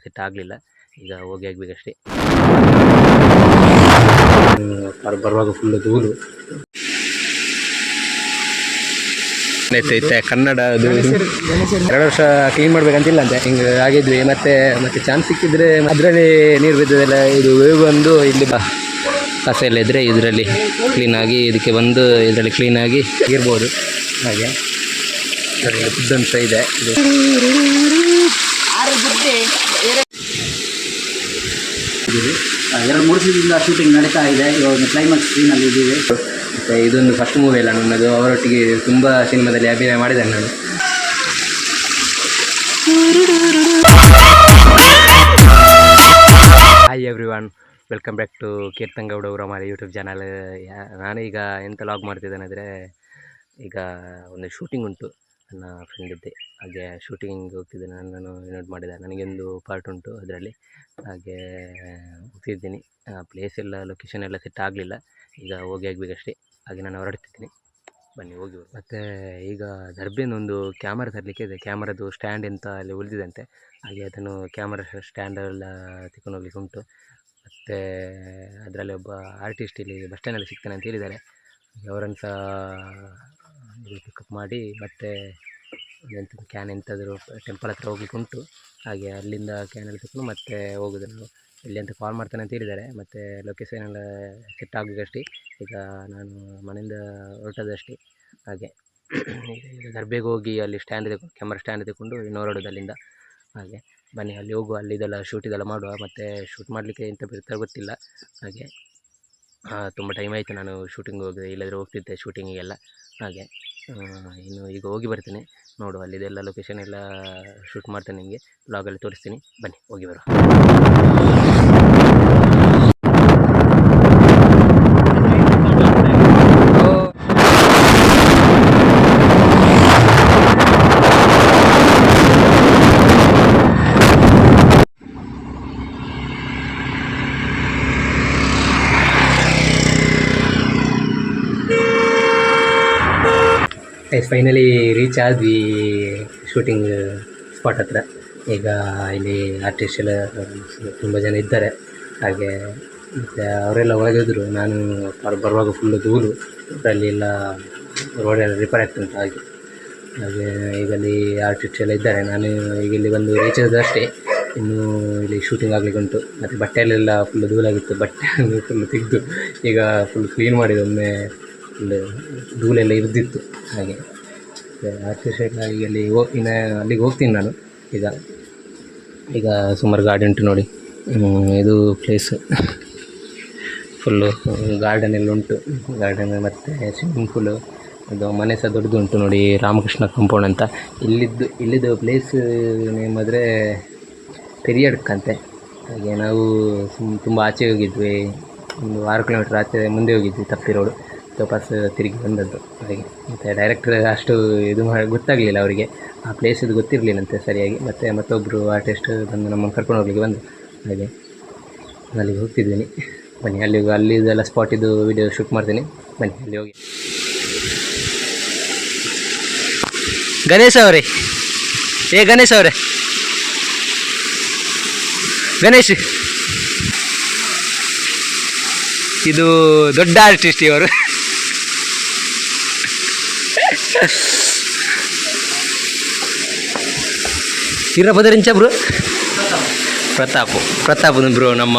Set ಆಗಲಿಲ್ಲ. ಈಗ ಹೋಗಿ ಆಗಬೇಕಷ್ಟೇ. ಬರುವಾಗ ಫುಲ್ಲು ಧೂಳು ಕನ್ನಡ ಅದು 2 ವರ್ಷ ಕ್ಲೀನ್ ಮಾಡ್ಬೇಕಂತಿಲ್ಲ ಅಂತೆ. ಹಿಂಗೆ ಆಗಿದ್ವಿ. ಮತ್ತೆ ಚಾನ್ಸ್ ಸಿಕ್ಕಿದ್ರೆ ಅದರಲ್ಲಿ ನೀರು ಬಿದ್ದದೆಲ್ಲ ಇದು ವೇವ್ ಬಂದು ಇಲ್ಲಿ ಕಸ ಎಲ್ಲ ಇದ್ದರೆ ಇದರಲ್ಲಿ ಕ್ಲೀನಾಗಿ ಇದಕ್ಕೆ ಬಂದು ಇದರಲ್ಲಿ ಕ್ಲೀನಾಗಿ ಇರ್ಬೋದು. ಹಾಗೆ ಫುಡ್ ಇದೆ ಇದು. 2-3 ದಿನದಿಂದ ಶೂಟಿಂಗ್ ನಡೀತಾ ಇದೆ. ಇವಾಗ ಕ್ಲೈಮ್ಯಾಕ್ಸ್ ಸೀನಲ್ಲಿ ಇದ್ದೀವಿ. ಮತ್ತು ಇದೊಂದು ಫಸ್ಟ್ ಮೂವಿ ಅಲ್ಲ ನನ್ನದು. ಅವರೊಟ್ಟಿಗೆ ತುಂಬ ಸಿನಿಮಾದಲ್ಲಿ ಅಭಿನಯ ಮಾಡಿದ್ದೇನೆ ನಾನು. Hi everyone, welcome back to Keerthan Gowda ಉರಮಾರಿ ಯೂಟ್ಯೂಬ್ ಚಾನಲ್. ನಾನೀಗ ಎಂತ ಲಾಗ್ ಮಾಡ್ತಿದ್ದೇನೆ ಅಂದರೆ, ಈಗ ಒಂದು ಶೂಟಿಂಗ್ ಉಂಟು. ನನ್ನ ಫ್ರೆಂಡ್ ಇದ್ದೆ, ಹಾಗೆ ಶೂಟಿಂಗ್ ಹೋಗ್ತಿದ್ದೇನೆ. ನನ್ನನ್ನು ಇನ್ವೈಟ್ ಮಾಡಿದೆ. ನನಗೊಂದು ಪಾರ್ಟ್ ಉಂಟು ಅದರಲ್ಲಿ. ಹಾಗೆ ಹೋಗ್ತಿದ್ದೀನಿ. ಪ್ಲೇಸ್ ಎಲ್ಲ ಲೊಕೇಶನ್ ಎಲ್ಲ ಸೆಟ್ ಆಗಲಿಲ್ಲ. ಈಗ ಹೋಗಿ ಆಗಬೇಕಷ್ಟೇ. ಹಾಗೆ ನಾನು ಹೊರಡ್ತಿದ್ದೀನಿ, ಬನ್ನಿ ಹೋಗಿ. ಮತ್ತು ಈಗ ದರ್ಬೆನೊಂದು ಕ್ಯಾಮರಾ ತರಲಿಕ್ಕೆ ಇದೆ. ಕ್ಯಾಮರದ್ದು ಸ್ಟ್ಯಾಂಡ್ ಎಂತ ಅಲ್ಲಿ ಉಳಿದಿದಂತೆ. ಹಾಗೆ ಅದನ್ನು ಕ್ಯಾಮರಾ ಸ್ಟ್ಯಾಂಡೆಲ್ಲ ತಗೊಂಡು ಹೋಗ್ಲಿಕ್ಕೆ ಉಂಟು. ಮತ್ತು ಅದರಲ್ಲಿ ಒಬ್ಬ ಆರ್ಟಿಸ್ಟ್ ಇಲ್ಲಿ ಬಸ್ ಸ್ಟ್ಯಾಂಡಲ್ಲಿ ಸಿಗ್ತಾನೆ ಅಂತ ಹೇಳಿದ್ದಾರೆ. ಅವರನ್ನು ಸಹ ಪಿಕಪ್ ಮಾಡಿ ಮತ್ತೆ ಎಂಥ ಕ್ಯಾನ್ ಎಂತಾದರೂ ಟೆಂಪಲ್ ಹತ್ರ ಹೋಗ್ಲಿಕ್ಕೆ ಉಂಟು. ಹಾಗೆ ಅಲ್ಲಿಂದ ಕ್ಯಾನಲ್ಲಿ ತಗೊಂಡು ಮತ್ತೆ ಹೋಗೋದು. ನಾವು ಎಲ್ಲಿ ಅಂತ ಕಾಲ್ ಮಾಡ್ತಾನೆ ಅಂತ ಹೇಳಿದ್ದಾರೆ. ಮತ್ತು ಲೊಕೇಶನ್ ಎಲ್ಲ ಸೆಟ್ ಆಗಬೇಕಷ್ಟೇ. ಈಗ ನಾನು ಮನೆಯಿಂದ ಹೊರಟದಷ್ಟೇ. ಹಾಗೆ ಈಗ ದರ್ಬೆಗೆ ಹೋಗಿ ಅಲ್ಲಿ ಸ್ಟ್ಯಾಂಡ್ ಕ್ಯಾಮರಾ ಸ್ಟ್ಯಾಂಡ್ ತಗೊಂಡು ಇನ್ನು ಹೊರಡೋದು ಅಲ್ಲಿಂದ. ಹಾಗೆ ಬನ್ನಿ ಅಲ್ಲಿ ಹೋಗುವ. ಅಲ್ಲಿದೆಲ್ಲ ಶೂಟ್ ಇದೆಲ್ಲ ಮಾಡುವ. ಮತ್ತು ಶೂಟ್ ಮಾಡಲಿಕ್ಕೆ ಎಂತ ಬರ್ತಾರೆ ಗೊತ್ತಿಲ್ಲ. ಹಾಗೆ ತುಂಬ ಟೈಮ್ ಆಯಿತು ನಾನು ಶೂಟಿಂಗ್ ಹೋಗಿದೆ. ಇಲ್ಲದ್ರೆ ಹೋಗ್ತಿದ್ದೆ ಶೂಟಿಂಗಿಗೆಲ್ಲ. ಹಾಗೆ ಇನ್ನು ಈಗ ಹೋಗಿ ಬರ್ತೀನಿ. ನೋಡುವ ಅಲ್ಲಿದೆಲ್ಲ ಲೊಕೇಶನ್ ಎಲ್ಲ ಶೂಟ್ ಮಾಡ್ತೇನೆ. ನಿಮಗೆ ಬ್ಲಾಗಲ್ಲಿ ತೋರಿಸ್ತೀನಿ. ಬನ್ನಿ ಹೋಗಿ ಬರುವ. ಫೈನಲಿ ರೀಚ್ ಆದ್ವಿ ಶೂಟಿಂಗ್ ಸ್ಪಾಟ್ ಹತ್ರ. ಈಗ ಇಲ್ಲಿ ಆರ್ಟಿಸ್ಟ್ ಎಲ್ಲ ತುಂಬ ಜನ ಇದ್ದಾರೆ. ಹಾಗೆ ಮತ್ತು ಅವರೆಲ್ಲ ಒಳಗಿದ್ರು. ನಾನು ಬರುವಾಗ ಫುಲ್ಲು ಧೂಳು. ಅದರಲ್ಲಿ ಎಲ್ಲ ರೋಡೆಲ್ಲ ರಿಪೇರ್ ಆಗ್ತುಂಟು. ಹಾಗೆ ಈಗ ಅಲ್ಲಿ ಆರ್ಟಿಸ್ಟ್ ಎಲ್ಲ ಇದ್ದಾರೆ. ನಾನು ಈಗ ಇಲ್ಲಿ ಬಂದು ರೀಚ್ ಆದಷ್ಟೇ. ಇನ್ನೂ ಇಲ್ಲಿ ಶೂಟಿಂಗ್ ಆಗಲಿಕ್ಕೆ ಉಂಟು. ಮತ್ತು ಬಟ್ಟೆಯಲ್ಲೆಲ್ಲ ಫುಲ್ಲು ಧೂಳಾಗಿತ್ತು. ಬಟ್ಟೆ ಫುಲ್ಲು ತೆಗೆದು ಈಗ ಫುಲ್ ಕ್ಲೀನ್ ಮಾಡಿದೆ. ಒಮ್ಮೆ ಫುಲ್ ಧೂಳೆಲ್ಲ ಇರ್ದಿತ್ತು. ಹಾಗೆ ಆರ್ಟಿಸ್ಟ್ ಈಗ ಅಲ್ಲಿ ಇನ್ನು ಅಲ್ಲಿಗೆ ಹೋಗ್ತೀನಿ ನಾನು. ಈಗ ಸುಮಾರು ಗಾರ್ಡನ್ ಉಂಟು ನೋಡಿ. ಇದು ಪ್ಲೇಸ್ ಫುಲ್ಲು ಗಾರ್ಡನ್ ಎಲ್ಲ ಉಂಟು. ಗಾರ್ಡನ್ ಮತ್ತು ಸ್ವಿಮ್ಮಿಂಗ್ ಪೂಲು. ಅದು ಮನೆ ಸಹ ದೊಡ್ಡದು ಉಂಟು ನೋಡಿ, ರಾಮಕೃಷ್ಣ ಕಾಂಪೌಂಡ್ ಅಂತ. ಇಲ್ಲಿದ್ದು ಪ್ಲೇಸ್ ನೇಮ್ ಆದರೆ ಪೆರಿಯಡ್ಕ್ ಅಂತೆ. ಹಾಗೆ ನಾವು ತುಂಬ ಆಚೆ ಹೋಗಿದ್ವಿ. ಒಂದು 6 ಕಿಲೋಮೀಟ್ರ್ ಆಚೆ ಮುಂದೆ ಹೋಗಿದ್ವಿ. ತಪ್ಪಿ ರೋಡು ವಾಪಸ್ ತಿರುಗಿ ಬಂದದ್ದು. ಹಾಗೆ ಮತ್ತು ಡೈರೆಕ್ಟರ್ ಅಷ್ಟು ಇದು ಗೊತ್ತಾಗಲಿಲ್ಲ ಅವರಿಗೆ. ಆ ಪ್ಲೇಸ್ ಇದು ಗೊತ್ತಿರಲಿಲ್ಲಂತೆ ಸರಿಯಾಗಿ. ಮತ್ತೊಬ್ಬರು ಆರ್ಟಿಸ್ಟ್ ಬಂದು ನಮ್ಮನ್ನು ಕರ್ಕೊಂಡು ಹೋಗ್ಲಿಕ್ಕೆ ಬಂದು. ಹಾಗೆ ಅಲ್ಲಿಗೆ ಹೋಗ್ತಿದ್ದೀನಿ. ಬನ್ನಿ ಅಲ್ಲಿದೆಲ್ಲ ಸ್ಪಾಟಿದ್ದು ವೀಡಿಯೋ ಶೂಟ್ ಮಾಡ್ತೀನಿ. ಬನ್ನಿ ಅಲ್ಲಿ ಹೋಗಿ. ಗಣೇಶ್ ಅವರೇ, ಗಣೇಶ್ ಅವರೇ, ಗಣೇಶ್ ಇದು ದೊಡ್ಡ ಆರ್ಟಿಸ್ಟ್ ಇವರು. ಇರಪದರಿಂಚ ಬ್ರೋ ಪ್ರತಾಪ್ ಬ್ರೋ. ನಮ್ಮ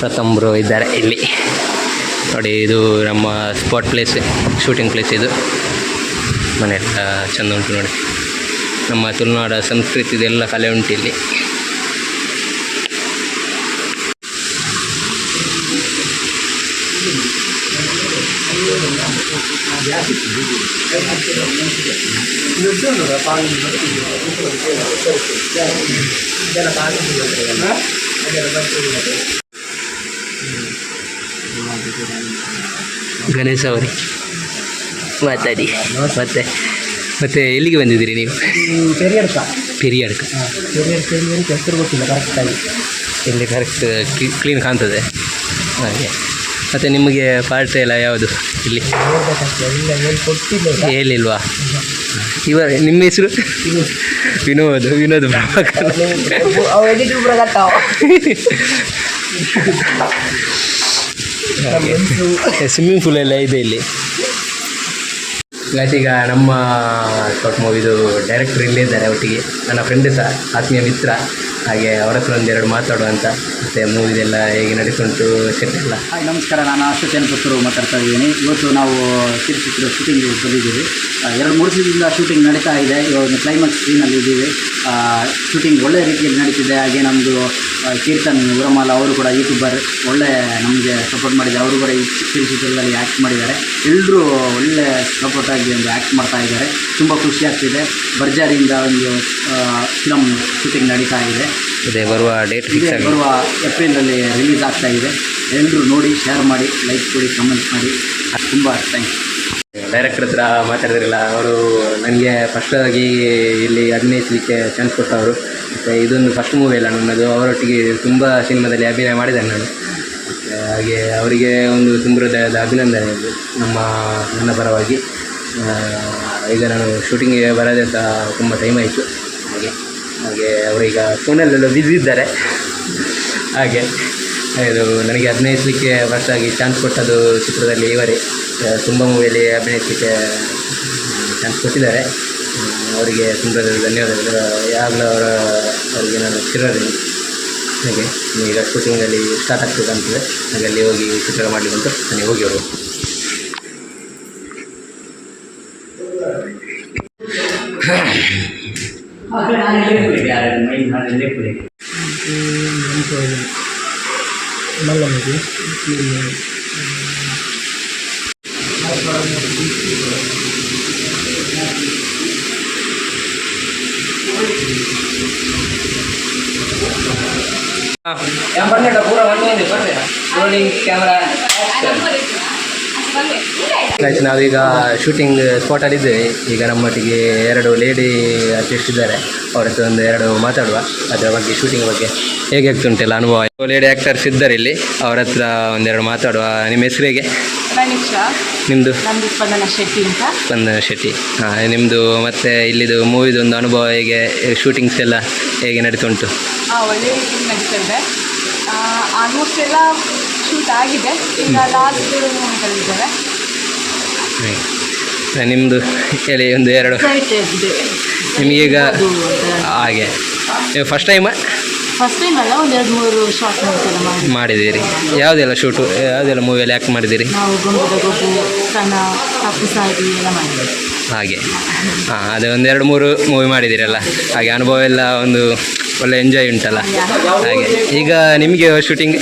ಪ್ರಥಮ್ ಬ್ರೋ ಇದ್ದಾರೆ ಇಲ್ಲಿ ನೋಡಿ. ಇದು ನಮ್ಮ ಸ್ಪಾಟ್ ಪ್ಲೇಸ್, ಶೂಟಿಂಗ್ ಪ್ಲೇಸ್. ಇದು ಮನೆ ಎಲ್ಲ ಚೆಂದ ಉಂಟು ನೋಡಿ. ನಮ್ಮ ತುಳುನಾಡ ಸಂಸ್ಕೃತಿದೆಲ್ಲ ಕಲೆ ಉಂಟು ಇಲ್ಲಿ. ಗಣೇಶ್ ಅವರೇ ಮಾತಾಡಿ. ಮತ್ತೆ ಎಲ್ಲಿಗೆ ಬಂದಿದ್ದೀರಿ ನೀವು? ಪೆರಿಯಡ್ಕ ಹೆಸರು ಗೊತ್ತಿಲ್ಲ ಕರೆಕ್ಟಾಗಿ. ಇಲ್ಲಿ ಕರೆಕ್ಟ್ ಕ್ಲೀನ್ ಕಾಣ್ತದೆ. ಹಾಗೆ ಮತ್ತು ನಿಮಗೆ ಪಾರ್ಟ್ ಎಲ್ಲ ಯಾವುದು ಇಲ್ಲಿ ಹೇಳಿಲ್ವಾ? ನಿಮ್ಮ ಹೆಸರು? ವಿನೋದ್ ಪ್ರಭಾಕರ್. ಸ್ವಿಮ್ಮಿಂಗ್ ಪೂಲ್ ಎಲ್ಲ ಇದೆ ಇಲ್ಲಿ. ಈಗ ನಮ್ಮ ಶಾರ್ಟ್ ಮೂವಿದು ಡೈರೆಕ್ಟರ್ ಇಲ್ಲೇ ಇದ್ದಾರೆ ಒಟ್ಟಿಗೆ, ನನ್ನ ಫ್ರೆಂಡ್ ಸಹ, ಆತ್ಮೀಯ ಮಿತ್ರ. ಹಾಗೆ ಅವರ ಹತ್ರ ಒಂದೆರಡು ಮಾತಾಡುವಂತ, ಮತ್ತು ಮೂವಿದೆಲ್ಲ ಹೇಗೆ ನಡೀತುಂಟು ಸೆಟ್ ಎಲ್ಲ. ಹಾಯ್, ನಮಸ್ಕಾರ. ನಾನು ಅಶ್ವಥ್ ಪುತ್ತೂರು ಮಾತಾಡ್ತಾ ಇದ್ದೀನಿ. ಇವತ್ತು ನಾವು ಕಿರುಚಿತ್ರ ಶೂಟಿಂಗ್ ಬಂದಿದ್ದೀವಿ. 2-3 ದಿನದಿಂದ ಶೂಟಿಂಗ್ ನಡೀತಾ ಇದೆ. ಇವಾಗ ಒಂದು ಕ್ಲೈಮ್ಯಾಕ್ಸ್ ಸೀನಲ್ಲಿ ಇದ್ದೀವಿ. ಶೂಟಿಂಗ್ ಒಳ್ಳೆಯ ರೀತಿಯಲ್ಲಿ ನಡೀತಿದೆ. ಹಾಗೆ ನಮ್ಮದು ಕೀರ್ತನ್ ಉರಮಾಲ ಅವರು ಕೂಡ ಯೂಟ್ಯೂಬರ್, ಒಳ್ಳೆ ನಮಗೆ ಸಪೋರ್ಟ್ ಮಾಡಿದ್ದಾರೆ. ಅವರು ಕೂಡ ಈ ಕಿರುಚಿತ್ರದಲ್ಲಿ ಆ್ಯಕ್ಟ್ ಮಾಡಿದ್ದಾರೆ. ಎಲ್ಲರೂ ಒಳ್ಳೆ ಸಪೋರ್ಟಾಗಿ ಒಂದು ಆ್ಯಕ್ಟ್ ಮಾಡ್ತಾ ಇದ್ದಾರೆ. ತುಂಬ ಖುಷಿ ಆಗ್ತಿದೆ. ಭರ್ಜರಿಯಿಂದ ಒಂದು ಫಿಲಮ್ ಶೂಟಿಂಗ್ ನಡೀತಾ ಇದೆ. ಬರುವ ಡೇಟ್ ಫಿಕ್ಸ್ ಆಗಿ ಬರುವ ಏಪ್ರಿಲಲ್ಲಿ ರಿಲೀಸ್ ಆಗ್ತಾ ಇದೆ. ಎಲ್ಲರೂ ನೋಡಿ, ಶೇರ್ ಮಾಡಿ, ಲೈಕ್ ಕೊಡಿ, ಕಮೆಂಟ್ ಮಾಡಿ. ತುಂಬ ಥ್ಯಾಂಕ್ಸ್. ಡೈರೆಕ್ಟರ್ ಹತ್ರ ಮಾತಾಡಿದ್ರಲ್ಲ, ಅವರು ನನಗೆ ಫಸ್ಟಾಗಿ ಇಲ್ಲಿ ಅಭಿನಯಿಸಲಿಕ್ಕೆ ಚಾನ್ಸ್ ಕೊಟ್ಟವರು. ಮತ್ತು ಇದೊಂದು ಫಸ್ಟ್ ಮೂವಿ ಅಲ್ಲ ನನ್ನದು. ಅವರೊಟ್ಟಿಗೆ ತುಂಬ ಸಿನಿಮಾದಲ್ಲಿ ಅಭಿನಯ ಮಾಡಿದ್ದೇನೆ ನಾನು. ಮತ್ತು ಹಾಗೆ ಅವರಿಗೆ ಒಂದು ತುಂಬ ಹೃದಯದ ಅಭಿನಂದನೆ ನನ್ನ ಪರವಾಗಿ. ಈಗ ನಾನು ಶೂಟಿಂಗಿಗೆ ಬರೋದೇ ಸಹ ತುಂಬ ಟೈಮ್ ಆಯಿತು. ಹಾಗೆ ಅವರೀಗ ಫೋನಲ್ಲೆಲ್ಲ ಬ್ಯುಸಿ ಇದ್ದಾರೆ. ಹಾಗೆ ಇದು ನನಗೆ ಅಭಿನಯಿಸಲಿಕ್ಕೆ ಫಸ್ಟಾಗಿ ಚಾನ್ಸ್ ಕೊಟ್ಟದ್ದು ಚಿತ್ರದಲ್ಲಿ ಇವರೇ. ತುಂಬ ಮೂವಿಯಲ್ಲಿ ಅಭಿನಯಿಸಲಿಕ್ಕೆ ಚಾನ್ಸ್ ಕೊಟ್ಟಿದ್ದಾರೆ. ಅವರಿಗೆ ತುಂಬ ಧನ್ಯವಾದಗಳು. ಯಾವಾಗಲೂ ಅವರಿಗೆ ನಾನು ಚಿರಋಣಿ. ಹಾಗೆ ಈಗ ಶೂಟಿಂಗಲ್ಲಿ ಸ್ಟಾರ್ಟ್ ಆಗ್ತದೆ. ಹಾಗೆ ಅಲ್ಲಿ ಹೋಗಿ ಚಿತ್ರ ಮಾಡಲಿಕ್ಕೆ ಅಂತ ನನಗೆ ಹೋಗಿ ಅವರು. ನಾವೀಗ ಶೂಟಿಂಗ್ ಸ್ಪಾಟಲ್ಲಿದ್ದೇವೆ. ಈಗ ನಮ್ಮೊಟ್ಟಿಗೆ 2 ಲೇಡಿ ಆರ್ಟಿಸ್ಟ್ ಇದ್ದಾರೆ. ಅವ್ರ ಹತ್ರ ಒಂದು 2 ಮಾತಾಡುವ ಅದರ ಬಗ್ಗೆ, ಶೂಟಿಂಗ್ ಬಗ್ಗೆ ಹೇಗೆ ಆಗ್ತುಂಟೆಲ್ಲ ಅನುಭವ. ಲೇಡಿ ಆ್ಯಕ್ಟರ್ಸ್ ಇದ್ದಾರೆ ಇಲ್ಲಿ, ಅವ್ರ ಹತ್ರ ಒಂದೆರಡು ಮಾತಾಡುವ. ನಿಮ್ಮ ಹೆಸರು ಹೇಗೆ? ನಿಮ್ಮದು? ಸ್ಪಂದನ ಶೆಟ್ಟಿ ಅಂತ. ಸ್ಪಂದನ ಶೆಟ್ಟಿ. ಹಾಂ, ನಿಮ್ಮದು ಮತ್ತು ಇಲ್ಲಿದು ಮೂವಿದು ಒಂದು ಅನುಭವ ಹೇಗೆ? ಶೂಟಿಂಗ್ಸ್ ಎಲ್ಲ ಹೇಗೆ ನಡೀತುಂಟು? ಒಳ್ಳೆ ರೀತಿಯಲ್ಲಿ ನಡೀತಾ ಇದೆ. ಆಲ್ಮೋಸ್ಟ್ ಎಲ್ಲ ಶೂಟ್ ಆಗಿದೆ. ಈಗ ಲಾಸ್ಟ್ ಮೂಮೆಂಟಲ್ಲಿದ್ದೇವೆ. ನಿಮ್ಮದು ಹೇಳಿ, ಒಂದು 2. ನಿಮಗೀಗ ಹಾಗೆ ಫಸ್ಟ್ ಟೈಮ್ ಅಲ್ಲ, ಒಂದು 2-3 ಶಾರ್ಟ್ ಮೂವೀಸ್ ಮಾಡಿದ್ದೀರಿ. ಯಾವುದೆಲ್ಲ ಶೂಟು, ಯಾವುದೆಲ್ಲ ಮೂವಿಯಲ್ಲಿ ಆ್ಯಕ್ಟ್ ಮಾಡಿದ್ದೀರಿ? ನಾವು ಗೊಂಬದ ಗೊಬ್ಬು, ಕಣ, ತಪ್ಪು ಸಾಗಿ ಎಲ್ಲ ಮಾಡಿದ್ದೀವಿ. ಹಾಗೆ ಹಾಂ, ಅದೇ ಒಂದು 2-3 ಮೂವಿ ಮಾಡಿದ್ದೀರಲ್ಲ. ಹಾಗೆ ಅನುಭವ ಎಲ್ಲ ಒಂದು ಒಳ್ಳೆ ಎಂಜಾಯ್ ಉಂಟಲ್ಲ. ಹಾಗೆ ಈಗ ನಿಮಗೆ ಶೂಟಿಂಗ್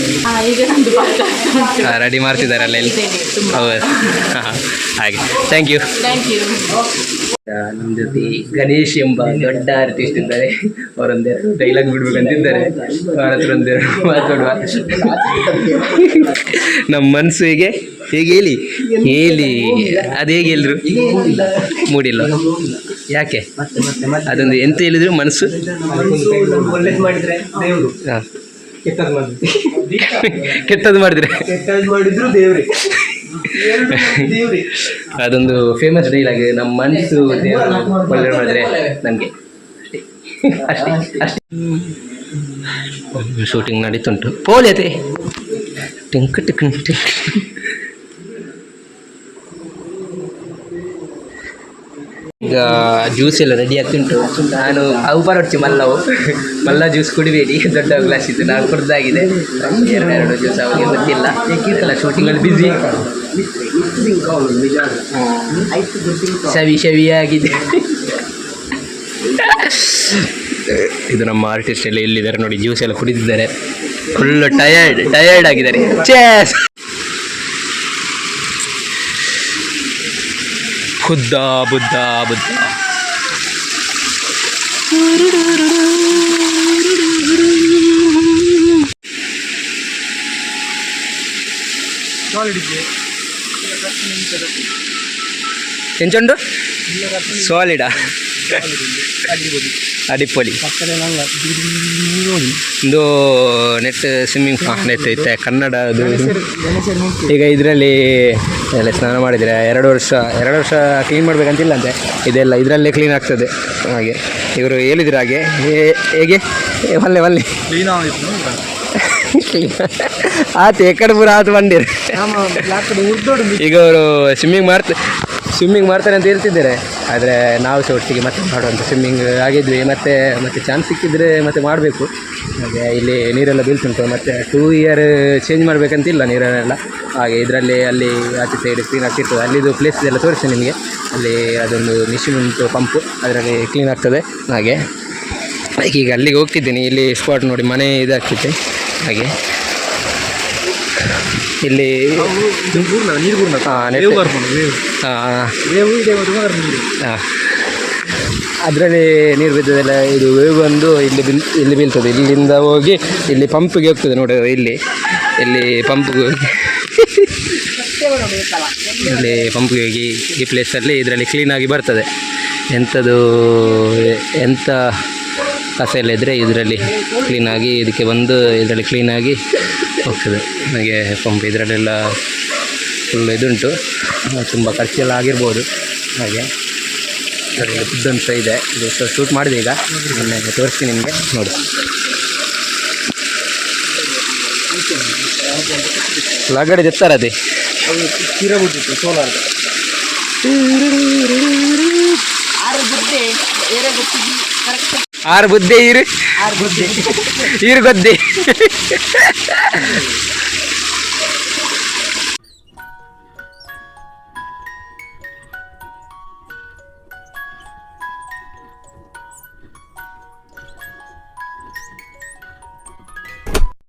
ಈಗ ನಮ್ಮದು ರೆಡಿ ಮಾಡ್ತಿದ್ದಾರಲ್ಲ ಇಲ್ಲಿ? ಹೌದು. ಹಾಂ, ಹಾಗೆ ಥ್ಯಾಂಕ್ ಯು. ನಮ್ಮ ಜೊತೆ ಗಣೇಶ್ ಎಂಬ ದೊಡ್ಡ ಆರ್ಟಿಸ್ಟ್ ಇದ್ದಾರೆ. ಅವರೊಂದೆರಡು ಡೈಲಾಗ್ ಬಿಡ್ಬೇಕಂತಿದ್ದಾರೆ. ಅವರ ಹತ್ರ ಒಂದೆರಡು ಮಾತಾಡುವ. ನಮ್ಮ ಮನಸ್ಸು ಹೇಗೆ ಹೇಳಿ ಅದು ಹೇಗೆ ಹೇಳಿದ್ರು? ಮೂಡಿಲ್ಲ. ಯಾಕೆ? ಅದೊಂದು ಎಂತ ಹೇಳಿದ್ರು ಮನಸ್ಸು. ಹಾಂ, ಕೆಟ್ಟದ್ದು ಮಾಡಿದ್ರೆ ಅದೊಂದು ಫೇಮಸ್ ಡೈಲಾಗ್. ನಮ್ಮ ಮನಸ್ಸು ಒಳ್ಳೆ ಮಾಡಿದ್ರೆ ನನಗೆ ಅಷ್ಟೇ ಅಷ್ಟೇ. ಶೂಟಿಂಗ್ ನಡೀತುಂಟು. ಪೋಲಿಯತೆ ಟಿಂಕ್ ಟಿಕ್ ಟಿಂಕ್. ಈಗ ಜ್ಯೂಸ್ ಎಲ್ಲ ರೆಡಿ ಆಗ್ತುಂಟು. ನಾನು ಅವು ಬರೋಡ್ಚಿ ಮಲ್ಲ ಜ್ಯೂಸ್ ಕುಡಿಬೇಡಿ, ದೊಡ್ಡ ಗ್ಲಾಸ್ ಇತ್ತು, ನಾನು ಕುಡ್ದಾಗಿದೆ. 2 ಜ್ಯೂಸ್ ಅವರಿಗೆ ಗೊತ್ತಿಲ್ಲ. ಏಕಿತ್ತಲ್ಲ ಶೂಟಿಂಗಲ್ಲಿ ಬ್ಯುಸಿ, ಶವಿಯಾಗಿದೆ. ಇದು ನಮ್ಮ ಆರ್ಟಿಸ್ಟ್ ಎಲ್ಲ ಎಲ್ಲಿದ್ದಾರೆ ನೋಡಿ, ಜ್ಯೂಸ್ ಎಲ್ಲ ಕುಡಿದಿದ್ದಾರೆ. ಫುಲ್ಲು ಟಯರ್ಡ್ ಆಗಿದ್ದಾರೆ. ಚೇಸ್ ಬುದ್ಧ. ಎಂಚುಂಡು ಸಾಲಿಡಾ ಅಡಿಪೊಲಿ ಇದು ನೆಟ್ ಸ್ವಿಮ್ಮಿಂಗ್ ನೆಟ್ ಐತೆ ಕನ್ನಡದು. ಈಗ ಇದರಲ್ಲಿ ಎಲ್ಲ ಸ್ನಾನ ಮಾಡಿದರೆ 2 ವರ್ಷ ಕ್ಲೀನ್ ಮಾಡಬೇಕಂತಿಲ್ಲ ಅಂತೆ. ಇದೆಲ್ಲ ಇದರಲ್ಲೇ ಕ್ಲೀನ್ ಆಗ್ತದೆ. ಹಾಗೆ ಇವರು ಹೇಳಿದ್ರು ಹಾಗೆ ಹೇಗೆ ಒಳ್ಳೆ ಆತು ಎಕಡೆ ಪೂರ ಆತು ಬಂದಿರ. ಈಗ ಅವರು ಸ್ವಿಮ್ಮಿಂಗ್ ಮಾಡ್ತಾರೆ ಅಂತ ಹೇಳ್ತಿದ್ದಾರೆ. ಆದರೆ ನಾವು ಸಹ ಒಟ್ಟಿಗೆ ಮತ್ತೆ ಮಾಡುವಂಥ ಸ್ವಿಮ್ಮಿಂಗ್ ಆಗಿದ್ವಿ. ಮತ್ತೆ ಚಾನ್ಸ್ ಸಿಕ್ಕಿದರೆ ಮತ್ತೆ ಮಾಡಬೇಕು. ಹಾಗೆ ಇಲ್ಲಿ ನೀರೆಲ್ಲ ಬೀಳ್ತುಂಟು. ಮತ್ತು 2 ಇಯರ್ ಚೇಂಜ್ ಮಾಡಬೇಕಂತಿಲ್ಲ ನೀರನ್ನೆಲ್ಲ. ಹಾಗೆ ಇದರಲ್ಲಿ ಅಲ್ಲಿ ಆಚೆ ಸೈಡ್ ಕ್ಲೀನ್ ಆಗ್ತಿರ್ತದೆ. ಅಲ್ಲಿದು ಪ್ಲೇಸ್ ಎಲ್ಲ ತೋರಿಸಿ ನಿಮಗೆ. ಅಲ್ಲಿ ಅದೊಂದು ಮಿಷಿನ್ ಉಂಟು, ಪಂಪು, ಅದರಲ್ಲಿ ಕ್ಲೀನ್ ಆಗ್ತದೆ. ಹಾಗೆ ಈಗ ಅಲ್ಲಿಗೆ ಹೋಗ್ತಿದ್ದೀನಿ. ಇಲ್ಲಿ ಸ್ಪಾಟ್ ನೋಡಿ, ಮನೆ ಇದಾಗ್ತಿದೆ. ಹಾಗೆ ಇಲ್ಲಿ ಅದರಲ್ಲಿ ನೀರು ಬಿದ್ದದೆಲ್ಲ ಇದು ವೇವ್ ಬಂದು ಇಲ್ಲಿ ಬೀಳ್ತದೆ. ಇಲ್ಲಿಂದ ಹೋಗಿ ಇಲ್ಲಿ ಪಂಪಿಗೆ ಹೋಗ್ತದೆ ನೋಡಿ. ಇಲ್ಲಿ ಪಂಪ್ಗೆ ಹೋಗಿ ಇಲ್ಲಿ ಪಂಪ್ಗೆ ಹೋಗಿ ಈ ಪ್ಲೇಸಲ್ಲಿ ಇದರಲ್ಲಿ ಕ್ಲೀನಾಗಿ ಬರ್ತದೆ. ಎಂಥ ಕಸ ಎಲ್ಲ ಇದ್ದರೆ ಇದರಲ್ಲಿ ಕ್ಲೀನಾಗಿ ಇದಕ್ಕೆ ಬಂದು ಇದರಲ್ಲಿ ಕ್ಲೀನಾಗಿ ಹೋಗ್ತದೆ. ಹಾಗೆ ಪಂಪ್ ಇದರಲ್ಲೆಲ್ಲ ಫುಲ್ ಇದುಂಟು. ತುಂಬ ಖರ್ಚೆಲ್ಲ ಆಗಿರ್ಬೋದು. ಹಾಗೆ ಇದರಲ್ಲಿ ಫುಡ್ ಅಂತ ಇದೆ. ಇದು ಶೂಟ್ ಮಾಡಿದೆ. ಈಗ ನಾನು ತೋರಿಸ್ತೀನಿ ನಿಮಗೆ ನೋಡಿ. ಲಗಡೆ ತೆತ್ತಾರದೆ ಆರು ಬುದ್ಧೆ ಈರು ಗೊದ್ದೆ